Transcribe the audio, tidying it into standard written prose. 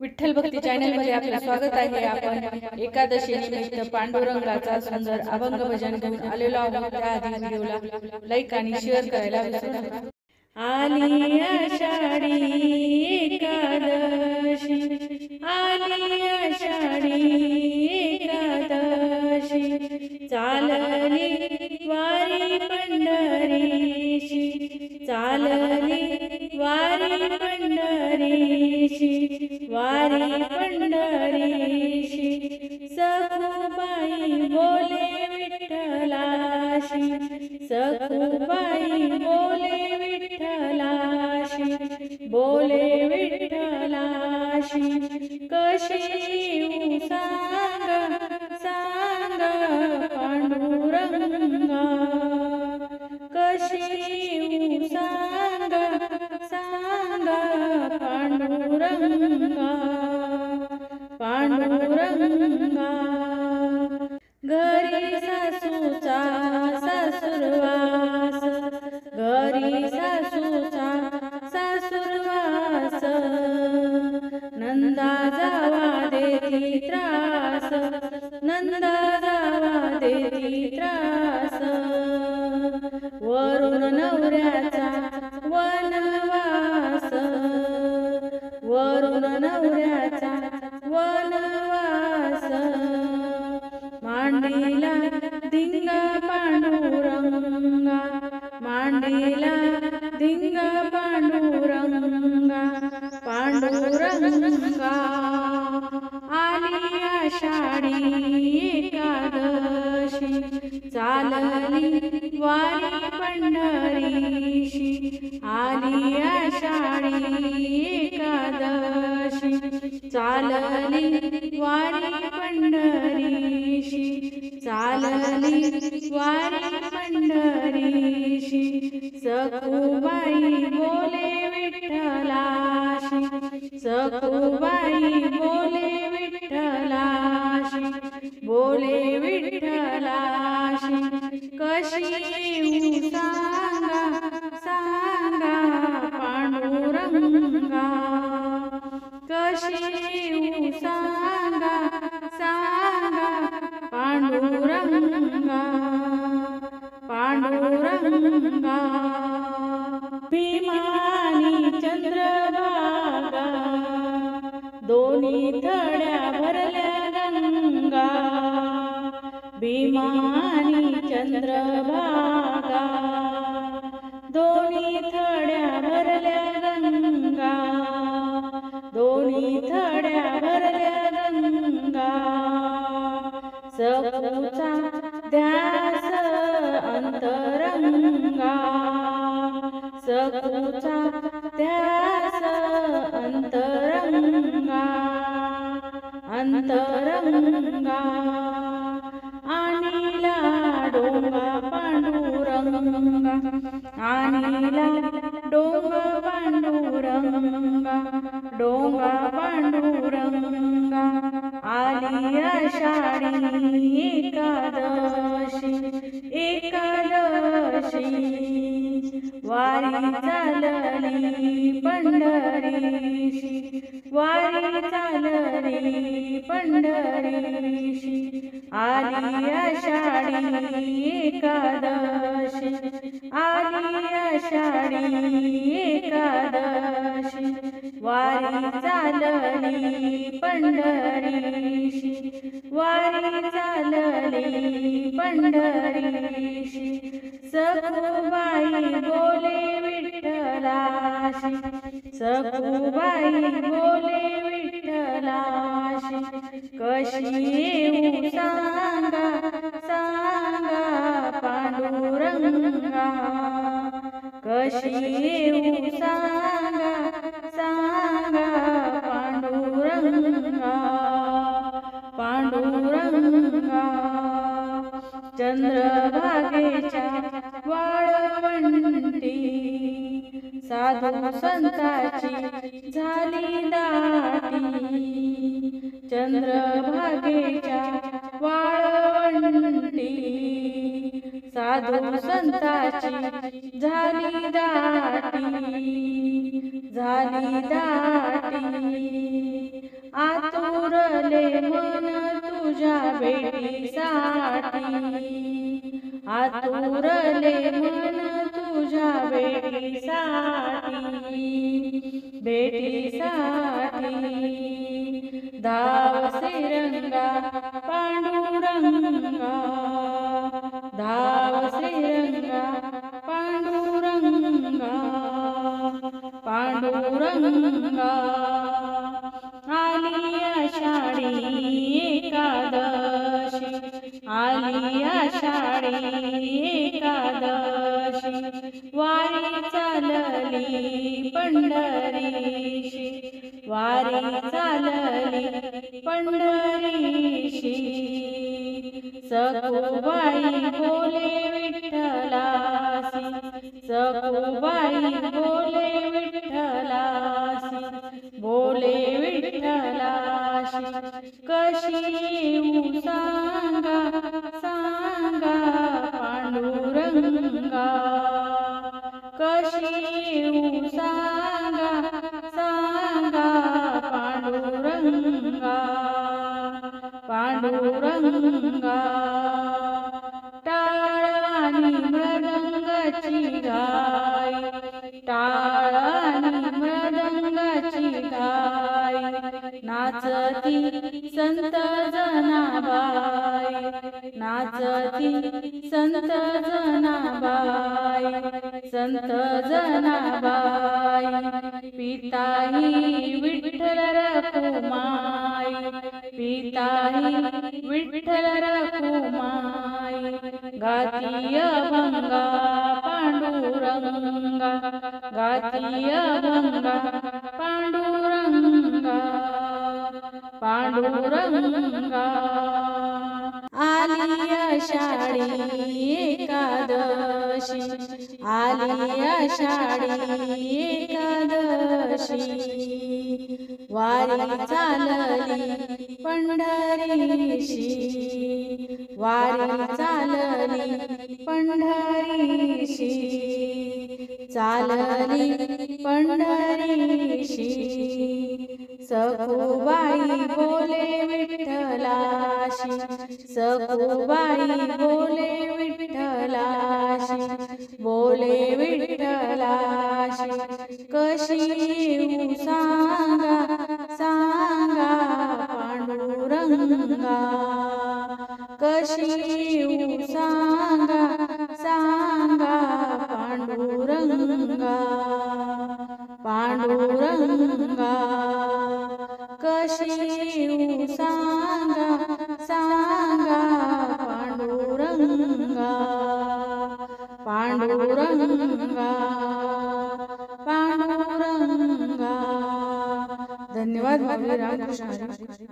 विठ्ठल भक्ती channel मध्ये आपले स्वागत आहे। आपण एकादशी निमित्त पांडुरंगाचा सुंदर अभंग भजन घेऊन आलेलो आहोत। त्याआधी व्हिडिओला लाईक आणि शेअर करायला विसरू नका। आली आषाढी एकादशी, आली आषाढी एकादशी, चालली वारी पंढरीशी, चालली वारी पंढरीशी, वारी पंढरीशी, सखुबाई बोले विठ्ठलाशी, सखुबाई बोले विठ्ठलाशी, बोले विठ्ठलाशी, कशी येऊ सांगा सांगा पांडुरंगा, कशी येऊ सांगा सांगा पांडुरंगा, पांडुरंगा। घरी सासूचा सासुरवास, घरी सासूचा सासुरवास, नंदा जावा देती त्रास, नंदा जावा देती त्रास, वरून नवऱ्याचा वनवास, वरून नवऱ्याचा वनवास, मांडीला धिंगा पांडुरंगा, मांडीला धिंगा पांडुरंगा, पांडुरंगा। आली आषाढी एकादशी, चालली वारी पंढरीशी, आली आषाढी एकादशी, चालली वारी पंढरीशी, चालली वारी पंढरीशी, सखुबाई बोले विठ्ठलाशी, सखुबाई बोले विठ्ठलाशी, बोले विठ्ठलाशी, कशी येऊ सांगा सांगा पांडुरंगा, कशी येऊ सांगा सांगा पांडुरंगा, पांडुरंगा। भीमानी चंद्रभागा, दोन्ही थड्या भरल्या गंगा, भीमानी चंद्रभागा, दोन्ही थड्या भरल्या गंगा, दोन्ही थड्या भरल्या गंगा, सखूचा ध्यास अंतरंगा, सखूचा ध्यास अंतरंगा, अंतरंगा। आणिला डोंगा पांडुरंगा, आणिला डोंगा पांडुरंगा, डोंगा पांडुरंगा। आली आषाढी एकादशी, एकादशी, वारी चालली पंढरीशी, वारी चालली पंढरीशी, आली आषाढी एकादशी, आली आषाढी एकादशी, वारी चालली पंढरीशी, वारी चालली पंढरीशी, सखुबाई बोले विठ्ठलाशी, सखुबाई बोले विठ्ठलाशी, कशी येऊ सांगा सांगा पांडुरंगा, कशी येऊ सांगा सांगा पांडुरंगा, पांडुरंगा। चंद्रभागेच्या वाळवंटी, साधू संताची झाली दाटी, चंद्रभागेच्या वाळवंटी, साधू संताची झाली दाटी, झाली दाटी, आतुरले मन तुझ्या भेटीसाठी, आतुरले मन तुझ्या भेटीसाठी धावसे रंगा पांडुरंगा, धावसे रंगा पांडुरंगा, पांडुरंगा. आली आषाढी एकादशी, आली आषाढी एकादशी, वारी चालली पंढरीशी, वारी चालली पंढरीशी. सखुबाई बोले विठ्ठलासी, सखुबाई बोले विठ्ठलासी, बोले विठ्ठलाशी. कशी येऊ सांगा सांगा पांडुरंगा, कशी येऊ सांगा सांगा पांडुरंगा, पांडुरंगा. टाळ आणि मृदंगाची घाई, टाळ आणि मृदंगाची घाई, नाचती संत जनाबाई, नाचती संत जनाबाई, संत जनाबाई. पिताही विठ्ठल रखुमाई, पिताही विठ्ठल रखुमाई. गाती अभंगा पांडुरंगा, गाती अभंगा पांडुरंगा, पांडुरंगा. आली आषाढी एकादशी, आली आषाढी एकादशी, वारी चालली पंढरीशी, वारी चालली पंढरीशी, चालली पंढरीशी. सखुबाई बोले विठ्ठलाशी, सखुबाई बोले विठ्ठलाशी, बोले विठ्ठलाशी. कशी येऊ सांगा सांगा पांडुरंगा, कशी येऊ सांगा सांगा पांडुरंगा, पांडुरंगा. कशी येऊ सांगा सांगा पांडुरंगा, पांडुरंगा, पांडुरंगा. धन्यवाद. रामकृष्ण हरी.